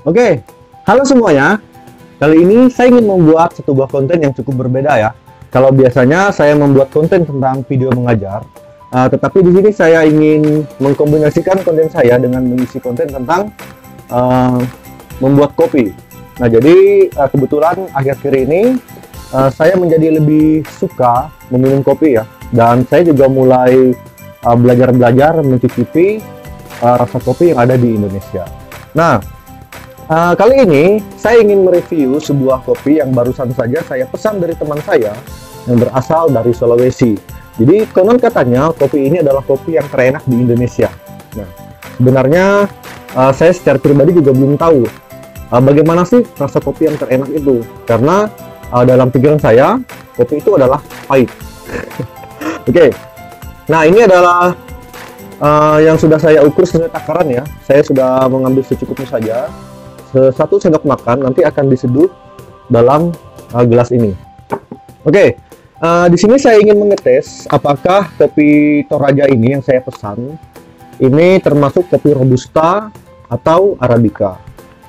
Oke, halo semuanya. Kali ini saya ingin membuat sebuah konten yang cukup berbeda ya. Kalau biasanya saya membuat konten tentang video mengajar, tetapi di sini saya ingin mengkombinasikan konten saya dengan mengisi konten tentang uh, membuat kopi. Nah, jadi kebetulan akhir-akhir ini saya menjadi lebih suka meminum kopi ya, dan saya juga mulai belajar-belajar mencicipi rasa kopi yang ada di Indonesia. Nah, kali ini saya ingin mereview sebuah kopi yang barusan saja saya pesan dari teman saya yang berasal dari Sulawesi. Jadi konon katanya kopi ini adalah kopi yang terenak di Indonesia. Nah, sebenarnya saya secara pribadi juga belum tahu bagaimana sih rasa kopi yang terenak itu. Karena dalam pikiran saya kopi itu adalah pahit. Oke. Nah, ini adalah yang sudah saya ukur sesuai takaran ya. Saya sudah mengambil secukupnya saja. Satu sendok makan nanti akan diseduh dalam gelas ini. Oke, di sini saya ingin mengetes apakah kopi Toraja ini yang saya pesan ini termasuk kopi Robusta atau Arabica.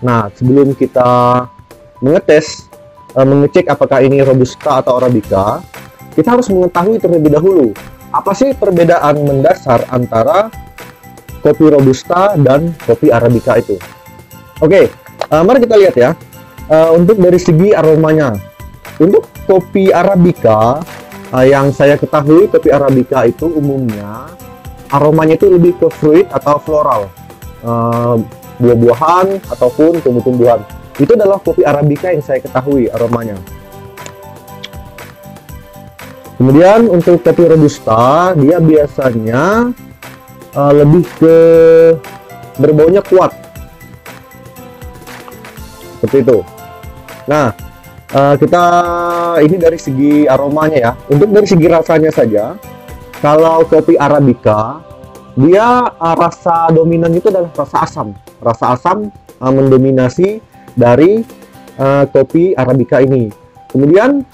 Nah, sebelum kita mengetes, mengecek apakah ini Robusta atau Arabica, kita harus mengetahui terlebih dahulu apa sih perbedaan mendasar antara kopi Robusta dan kopi Arabica itu. Oke. Mari kita lihat ya, untuk dari segi aromanya. Untuk kopi Arabica, yang saya ketahui kopi Arabica itu umumnya aromanya itu lebih ke fruit atau floral, buah-buahan ataupun tumbuh-tumbuhan. Itu adalah kopi Arabica yang saya ketahui aromanya. Kemudian untuk kopi Robusta, dia biasanya lebih ke berbaunya kuat. Seperti itu. Nah, kita ini dari segi aromanya ya. Untuk dari segi rasanya saja, kalau kopi Arabica, dia rasa dominan itu adalah rasa asam. Rasa asam mendominasi dari kopi Arabica ini. Kemudian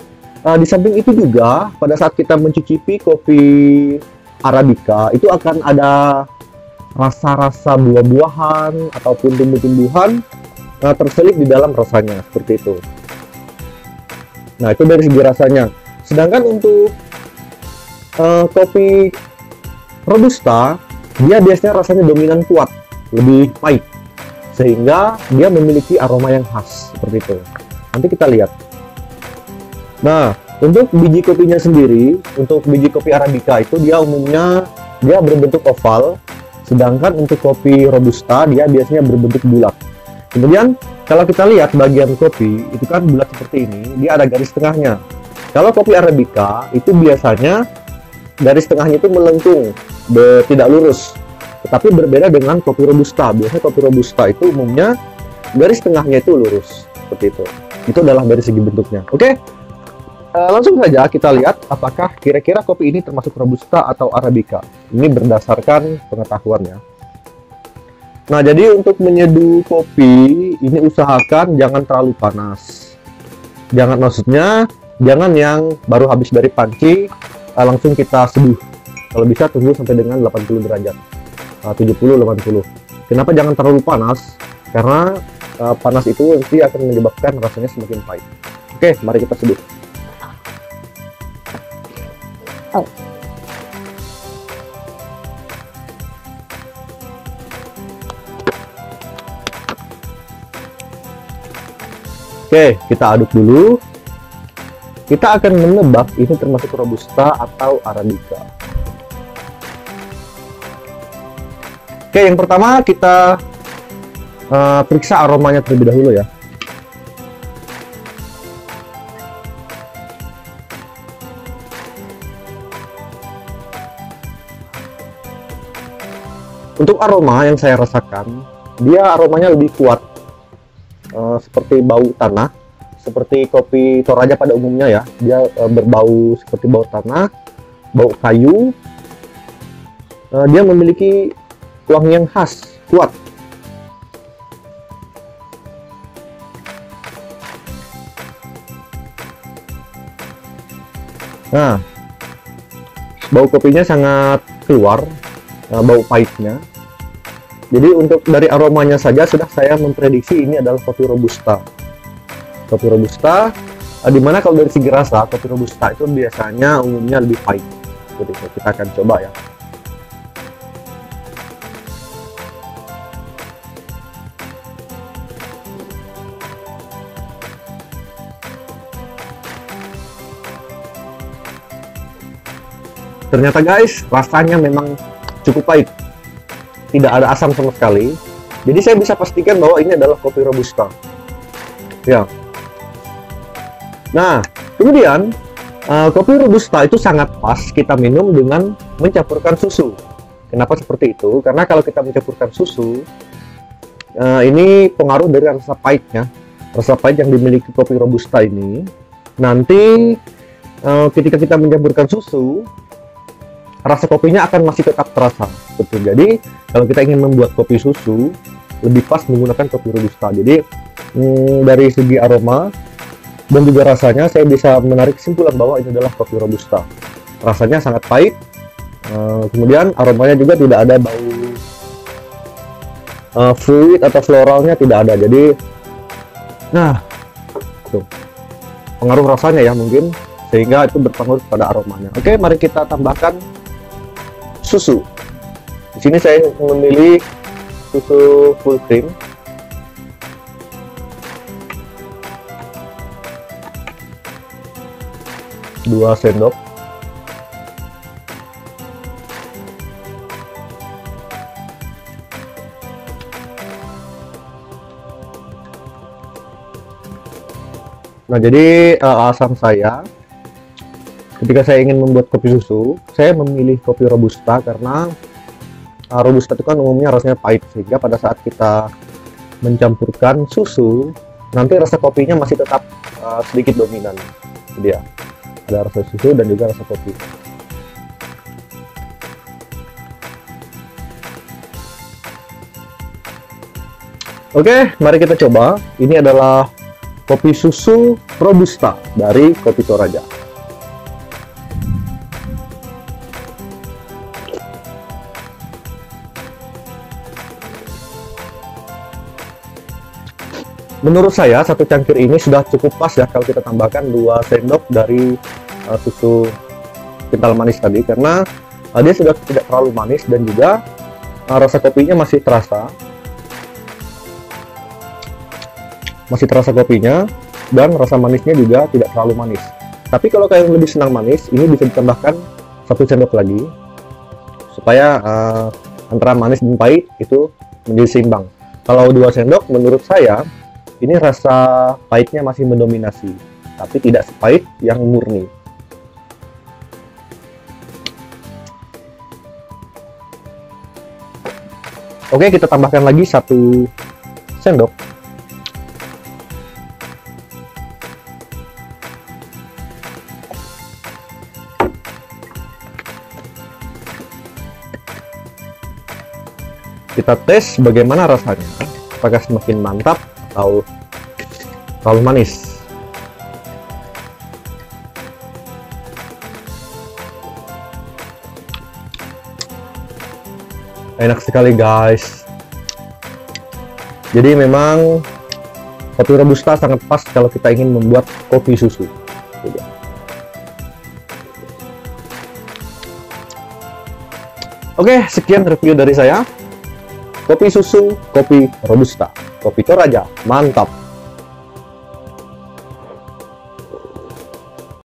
di samping itu juga, pada saat kita mencicipi kopi Arabica, itu akan ada rasa-rasa buah-buahan ataupun tumbuh-tumbuhan terselip di dalam rasanya, seperti itu. Nah, itu dari segi rasanya. Sedangkan untuk kopi Robusta, dia biasanya rasanya dominan kuat, lebih pahit, sehingga dia memiliki aroma yang khas, seperti itu. Nanti kita lihat. Nah, untuk biji kopinya sendiri, untuk biji kopi Arabica itu dia umumnya dia berbentuk oval, sedangkan untuk kopi Robusta dia biasanya berbentuk bulat. Kemudian kalau kita lihat bagian kopi itu kan bulat seperti ini, dia ada garis tengahnya. Kalau kopi Arabica itu biasanya garis tengahnya itu melengkung, tidak lurus. Tetapi berbeda dengan kopi Robusta. Biasanya kopi Robusta itu umumnya garis tengahnya itu lurus, seperti itu. Itu adalah dari segi bentuknya. Oke, langsung saja kita lihat apakah kira-kira kopi ini termasuk Robusta atau Arabica. Ini berdasarkan pengetahuan ya. Nah, jadi untuk menyeduh kopi ini usahakan jangan terlalu panas. Maksudnya jangan yang baru habis dari panci langsung kita seduh. Kalau bisa tunggu sampai dengan 80 derajat, 70-80. Kenapa jangan terlalu panas? Karena panas itu nanti akan menyebabkan rasanya semakin pahit. Oke, mari kita seduh. Oke, kita aduk dulu. Kita akan menebak ini termasuk Robusta atau Arabica. Oke, yang pertama kita periksa aromanya terlebih dahulu ya. Untuk aroma yang saya rasakan, dia aromanya lebih kuat. Seperti bau tanah, seperti kopi Toraja pada umumnya ya, dia berbau seperti bau tanah, bau kayu. Dia memiliki wangi yang khas, kuat. Nah, bau kopinya sangat keluar, bau pahitnya. Jadi untuk dari aromanya saja sudah saya memprediksi ini adalah kopi robusta. Kopi robusta, dimana kalau dari segi rasa kopi robusta itu biasanya umumnya lebih pahit. Jadi kita akan coba ya. Ternyata guys, rasanya memang cukup pahit. Tidak ada asam sama sekali. Jadi saya bisa pastikan bahwa ini adalah kopi robusta. Ya. Nah, kemudian kopi robusta itu sangat pas kita minum dengan mencampurkan susu. Kenapa seperti itu? Karena kalau kita mencampurkan susu, ini pengaruh dari rasa pahitnya. Rasa pahit yang dimiliki kopi robusta ini nanti ketika kita mencampurkan susu, rasa kopinya akan masih tetap terasa. Betul. Jadi kalau kita ingin membuat kopi susu, lebih pas menggunakan kopi robusta. Jadi dari segi aroma dan juga rasanya, saya bisa menarik kesimpulan bahwa ini adalah kopi robusta. Rasanya sangat pahit, kemudian aromanya juga tidak ada bau fluid atau floralnya, tidak ada. Jadi nah tuh, pengaruh rasanya ya mungkin, sehingga itu berpengaruh pada aromanya. Oke, mari kita tambahkan susu. Di sini saya memilih susu full cream. Dua sendok. Nah, jadi asam saya ketika saya ingin membuat kopi susu, saya memilih kopi robusta karena robusta itu kan umumnya rasanya pahit, sehingga pada saat kita mencampurkan susu, nanti rasa kopinya masih tetap sedikit dominan. Jadi ya, ada rasa susu dan juga rasa kopi. Oke, mari kita coba. Ini adalah kopi susu robusta dari Kopi Toraja. Menurut saya satu cangkir ini sudah cukup pas ya kalau kita tambahkan 2 sendok dari susu kental manis tadi, karena dia sudah tidak terlalu manis dan juga rasa kopinya masih terasa. Kopinya, dan rasa manisnya juga tidak terlalu manis. Tapi kalau kalian lebih senang manis, ini bisa ditambahkan 1 sendok lagi supaya antara manis dan pahit itu menjadi seimbang. Kalau 2 sendok menurut saya ini rasa pahitnya masih mendominasi, tapi tidak sepahit yang murni. Oke, kita tambahkan lagi 1 sendok. Kita tes bagaimana rasanya, apakah semakin mantap atau terlalu manis. Enak sekali guys. Jadi memang kopi robusta sangat pas kalau kita ingin membuat kopi susu. Oke, sekian review dari saya. Kopi susu, kopi robusta, Kopi Toraja, mantap.